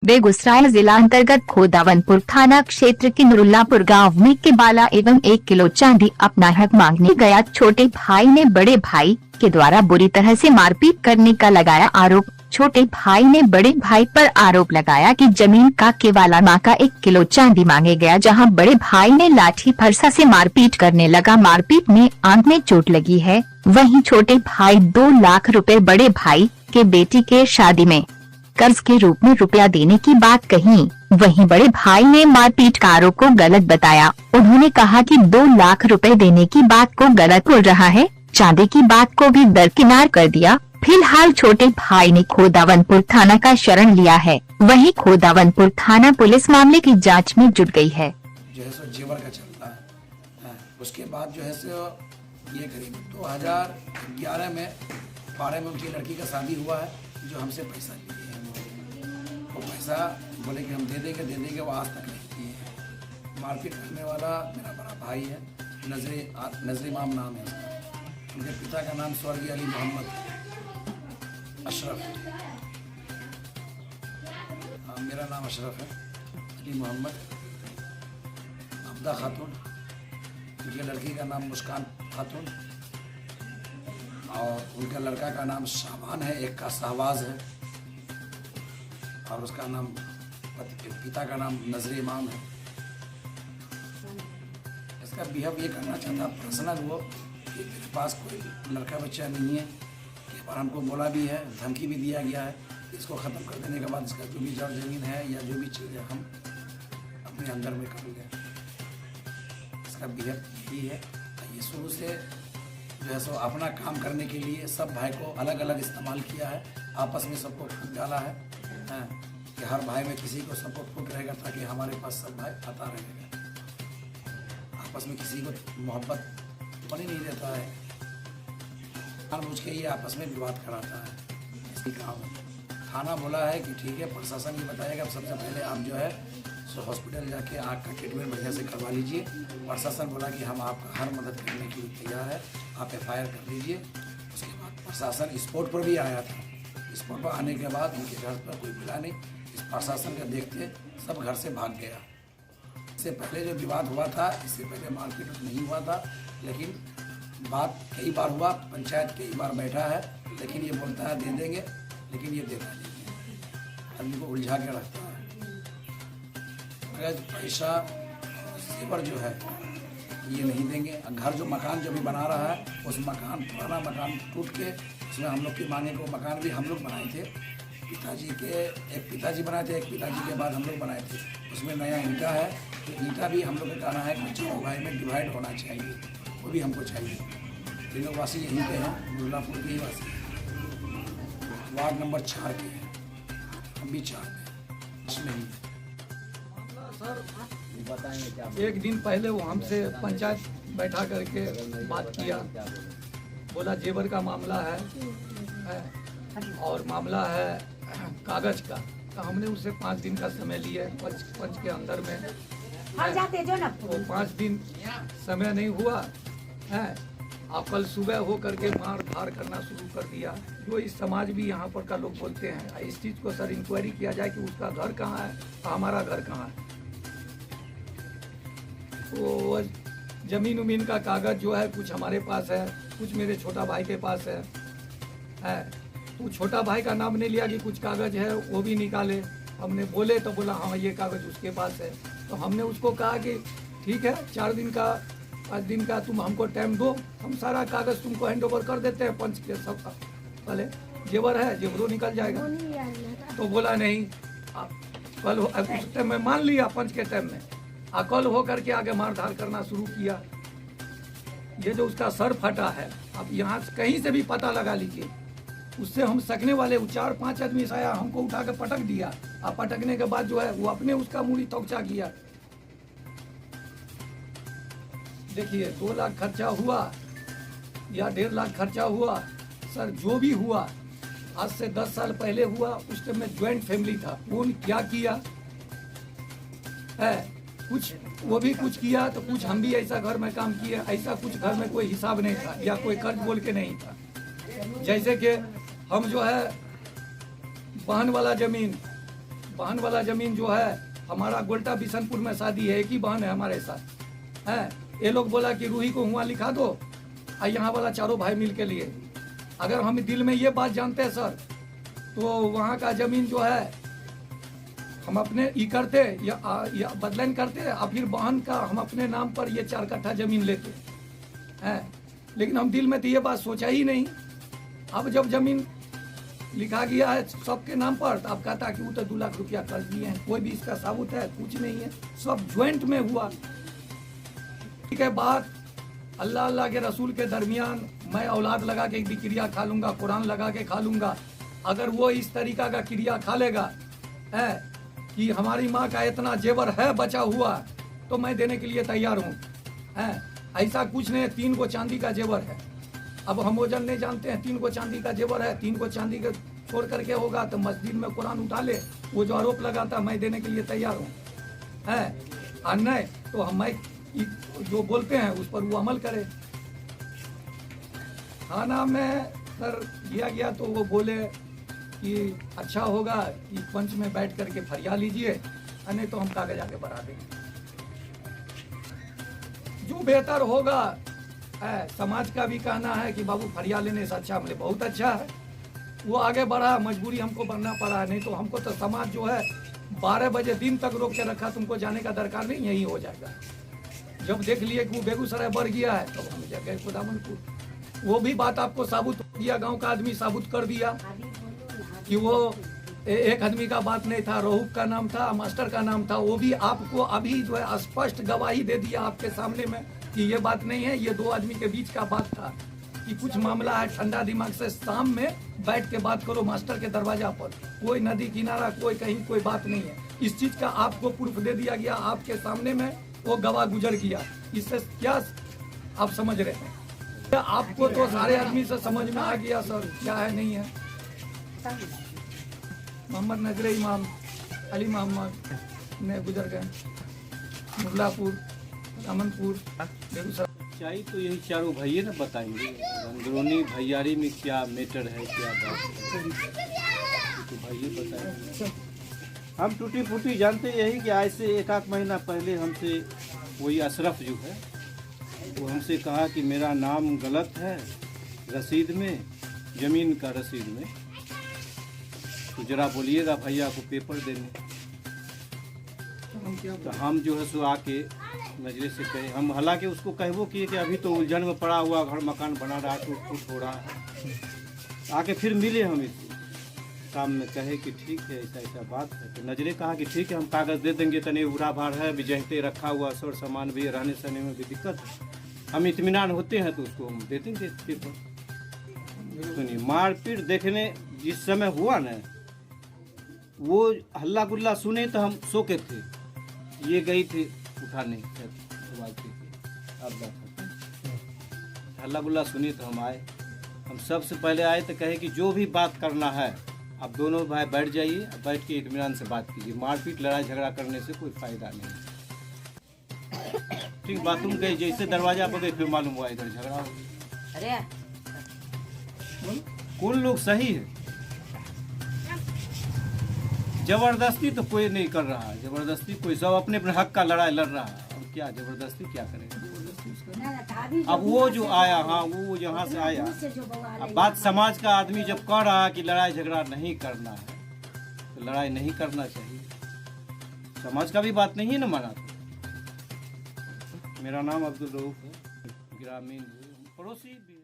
बेगूसराय जिला अंतर्गत खोदावनपुर थाना क्षेत्र के नुरुल्लापुर गांव में केबाला एवं 1 किलो चांदी अपना हक मांगने गया छोटे भाई ने बड़े भाई के द्वारा बुरी तरह से मारपीट करने का लगाया आरोप। छोटे भाई ने बड़े भाई पर आरोप लगाया कि जमीन का केबाला माँ का 1 किलो चांदी मांगे गया, जहां बड़े भाई ने लाठी फरसा से मारपीट करने लगा। मारपीट में आंख में चोट लगी है। वहीं छोटे भाई 2 लाख रुपए बड़े भाई के बेटी के शादी में कर्ज के रूप में रुपया देने की बात कही। वहीं बड़े भाई ने मारपीट का आरोप को गलत बताया। उन्होंने कहा कि 2 लाख रुपए देने की बात को गलत बोल रहा है, चांदी की बात को भी दरकिनार कर दिया। फिलहाल छोटे भाई ने खोदावनपुर थाना का शरण लिया है। वहीं खोदावनपुर थाना पुलिस मामले की जांच में जुट गई है। जो है सो जेवर का चलता है। उसके बाद जो है सो ये करीब 2011 में 12 में उनकी लड़की का शादी हुआ है, जो हमसे पैसा लिए हैं। वो पैसा बोले कि हम दे देंगे, वो आज तक नहीं दिए हैं। मारपीट करने वाला मेरा बड़ा भाई है, नजरे इमाम नाम है उसका। उनके पिता का नाम स्वर्गीय अली मोहम्मद अशरफ, मेरा नाम अशरफ है, अली मोहम्मद अब्दा खातून, उनके लड़की का नाम मुस्कान खातून और उनका लड़का का नाम शाबान है, एक का शहबाज है और उसका नाम पिता का नाम नजरे इमाम है। इसका बिहेव ये करना चाहता पर्सनल वो कि मेरे पास कोई लड़का बच्चा नहीं है, और हमको बोला भी है, धमकी भी दिया गया है। इसको ख़त्म कर देने के बाद इसका जो भी जड़ जमीन है या जो भी चीज़ है हम अपने अंदर में कर लें। इसका बिहेव यही है। ये शुरू से जो है सो अपना काम करने के लिए सब भाई को अलग अलग इस्तेमाल किया है, आपस में सबको फूट डाला है कि हर भाई में किसी को सबको फूट रहेगा ताकि हमारे पास सब भाई आता रहेगा। आपस में किसी को मोहब्बत बनी नहीं देता है, जानबूझ के ये आपस में विवाद कराता है। इसकी काम है। थाना बोला है कि ठीक है, प्रशासन ये बताएगा सबसे पहले आप जो है सो हॉस्पिटल जाके आँख का ट्रीटमेंट बढ़िया से करवा लीजिए। प्रशासन बोला कि हम आपका हर मदद करने के लिए तैयार है, आप FIR कर लीजिए। उसके बाद प्रशासन स्पॉट पर भी आया था। स्पॉट पर आने के बाद उनके घर पर कोई मिला नहीं। इस प्रशासन का देखते सब घर से भाग गया। इससे पहले जो विवाद हुआ था, इससे पहले मारपीट नहीं हुआ था, लेकिन बात कई बार हुआ, पंचायत कई बार बैठा है, लेकिन ये बोलता है दे देंगे, लेकिन ये देता नहीं है, आदमी को उलझा के रखता है। अगर पैसा जेवर जो है ये नहीं देंगे। घर जो मकान जो भी बना रहा है, उस मकान पुराना मकान टूट के उसमें हम लोग की मांगे को मकान भी हम लोग बनाए थे। एक पिताजी बनाए थे, एक पिताजी के बाद हम लोग बनाए थे। उसमें नया ईंटा है, तो ईंटा भी हम लोग का कहना है कि 4 भाई में डिवाइड होना चाहिए, वो भी हमको चाहिए। तीनों वासी यहीं पे हैं, नुरुल्लापुर के ही वासी हैं, वार्ड नंबर 4 के हैं, हम भी 4 में इसमें ही। सर एक दिन पहले वो हमसे पंचायत बैठा करके बात किया, बोला जेवर का मामला है और मामला है कागज का। तो हमने उससे 5 दिन का समय लिए, पंच के अंदर में वो 5 दिन समय नहीं हुआ है। आप कल सुबह हो करके मार धार करना शुरू कर दिया, जो इस समाज भी यहाँ पर का लोग बोलते हैं। इस चीज़ को सर इंक्वायरी किया जाए कि उसका घर कहाँ है, हमारा घर कहाँ है। तो जमीन उमीन का कागज जो है कुछ हमारे पास है, कुछ मेरे छोटा भाई के पास है। तो छोटा भाई का नाम नहीं लिया कि कुछ कागज है, वो भी निकाले। हमने बोले तो बोला हाँ ये कागज उसके पास है। तो हमने उसको कहा कि ठीक है, 4 दिन का 5 दिन का तुम हमको टाइम दो, हम सारा कागज तुमको हैंडओवर कर देते हैं पंच के सब। पहले जेवर है, जेवरों निकल जाएगा। तो बोला नहीं, आप कल उस टाइम में मान लिया पंच के टाइम में, कल हो करके आगे मार धार करना शुरू किया। ये जो उसका सर फटा है, अब यहाँ कहीं से भी पता लगा लीजिए, उससे हम सकने वाले 4-5 आदमी आया, हमको उठा के पटक दिया। अब पटकने के बाद जो है वो अपने उसका मूड़ी तोचा किया। देखिए 2 लाख खर्चा हुआ या 1.5 लाख खर्चा हुआ, सर जो भी हुआ आज से 10 साल पहले हुआ। उस टाइम में ज्वाइंट फैमिली था, वो क्या किया है, कुछ वो भी कुछ किया तो कुछ हम भी ऐसा घर में काम किया। ऐसा कुछ घर में कोई हिसाब नहीं था या कोई कर्ज बोल के नहीं था। जैसे कि हम जो है बहन वाला जमीन बहन वाला जमीन जो है हमारा गोल्टा बिशनपुर में शादी है, एक ही बहन है हमारे साथ है। ये लोग बोला कि रूही को हुआ लिखा दो और यहाँ वाला चारों भाई मिल के लिए। अगर हम दिल में ये बात जानते हैं सर, तो वहाँ का जमीन जो है हम अपने ई करते या बदलन करते और फिर बहन का हम अपने नाम पर ये 4 कट्ठा जमीन लेते हैं। लेकिन हम दिल में तो ये बात सोचा ही नहीं। अब जब जमीन लिखा गया है सबके नाम पर, तो अब कहता कि वो तो 2 लाख रुपया कर दिए हैं, कोई भी इसका साबुत है कुछ नहीं है, सब ज्वाइंट में हुआ। ठीक है, बात अल्लाह अल्लाह के रसूल के दरमियान मैं औलाद लगा के भी क्रिया खा लूंगा, कुरान लगा के खा लूंगा। अगर वो इस तरीका का क्रिया खा लेगा है कि हमारी माँ का इतना जेवर है बचा हुआ, तो मैं देने के लिए तैयार हूँ। ऐसा कुछ नहीं, 3 गो चांदी का जेवर है। अब हम वजन नहीं जानते हैं, 3 गो चांदी का जेवर है, 3 गो चांदी के छोड़ करके होगा तो मस्जिद में कुरान उठा ले, वो जो आरोप लगाता मैं देने के लिए तैयार हूँ। और नहीं तो हम जो बोलते हैं उस पर वो अमल करे। थाना में सर लिया गया तो वो बोले कि अच्छा होगा कि पंच में बैठ करके फरियाद लीजिए, नहीं तो हम कागज आगे बढ़ा देंगे। जो बेहतर होगा समाज का भी कहना है कि बाबू फरियाद लेने से अच्छा, हमने बहुत अच्छा है। वो आगे बढ़ा, मजबूरी हमको बढ़ना पड़ा, नहीं तो हमको तो समाज जो है 12 बजे दिन तक रोक के रखा, तुमको जाने का दरकार नहीं, यही हो जाएगा। जब देख लिए कि वो बेगूसराय बढ़ गया है तब हम गए खुदावनपुर। वो भी बात आपको साबुत हो गया, गांव का आदमी साबुत कर दिया कि वो एक आदमी का बात नहीं था, रोहूक का नाम था, मास्टर का नाम था। वो भी आपको अभी जो है स्पष्ट गवाही दे दिया आपके सामने में कि ये बात नहीं है, ये 2 आदमी के बीच का बात था कि कुछ मामला है। ठंडा दिमाग से शाम में बैठ के बात करो मास्टर के दरवाजा पर, कोई नदी किनारा कोई कहीं कोई बात नहीं है। इस चीज का आपको प्रूफ दे दिया गया आपके सामने में, वो गवाह गुजर गया। इससे क्या आप समझ रहे हैं? क्या आपको तो सारे आदमी से समझ में आ गया सर क्या है नहीं है। मोहम्मद नजरे इमाम अली मोहम्मद ने गुजर गए, मुगलापुर, रामनपुर, बेगूसराय। सच्चाई तो यही चारों भाइये ना बताएंगे, अंदरूनी भैयारी में क्या मैटर है, क्या बात है, तो भाइये बताएंगे। हम टूटी फूटी जानते यही कि आज से 1 महीना पहले हमसे वही अशरफ जो है वो हमसे कहा कि मेरा नाम गलत है रसीद में, ज़मीन का रसीद में, तो जरा बोलिएगा भैया को पेपर देने। तो हम जो है सो आके नजरे से कहे, हम हालांकि उसको कहबो किए कि अभी तो उलझन में पड़ा हुआ, घर मकान बना रहा, टूट फूट हो रहा है। आके फिर मिले हम इससे शाम में, कहे कि ठीक है ऐसा ऐसा बात है। तो नजरे कहा कि ठीक है हम कागज़ दे देंगे, तने उड़ा भार है, बिजहते रखा हुआ सर सामान भी, रहने सहने में भी दिक्कत है, हम इत्मीनान होते हैं तो उसको हम दे देंगे पेपर। सुनिए, मारपीट देखने जिस समय हुआ ना, वो हल्ला गुल्ला सुने तो हम सो के थे, ये गई थी उठाने हल्ला गुल्ला सुनी तो हम आए। हम सबसे पहले आए तो कहे कि जो भी बात करना है आप दोनों भाई बैठ जाइए, बैठ के इत्मीनान से बात कीजिए, मारपीट लड़ाई झगड़ा करने से कोई फायदा नहीं। ठीक बाथरूम गए, जैसे दरवाजा पर गए फिर मालूम हुआ इधर झगड़ा हो गया। कुल लोग सही है, जबरदस्ती तो कोई नहीं कर रहा है, जबरदस्ती कोई सब अपने अपने हक का लड़ाई लड़ रहा है। अब क्या जबरदस्ती क्या करेगा? अब वो जो आया, हाँ वो यहाँ से आया, अब बात समाज का आदमी जब कह रहा है कि लड़ाई झगड़ा नहीं करना है तो लड़ाई नहीं करना चाहिए, समाज का भी बात नहीं है ना माना। मेरा नाम अब्दुल रऊफ है, ग्रामीण पड़ोसी भी।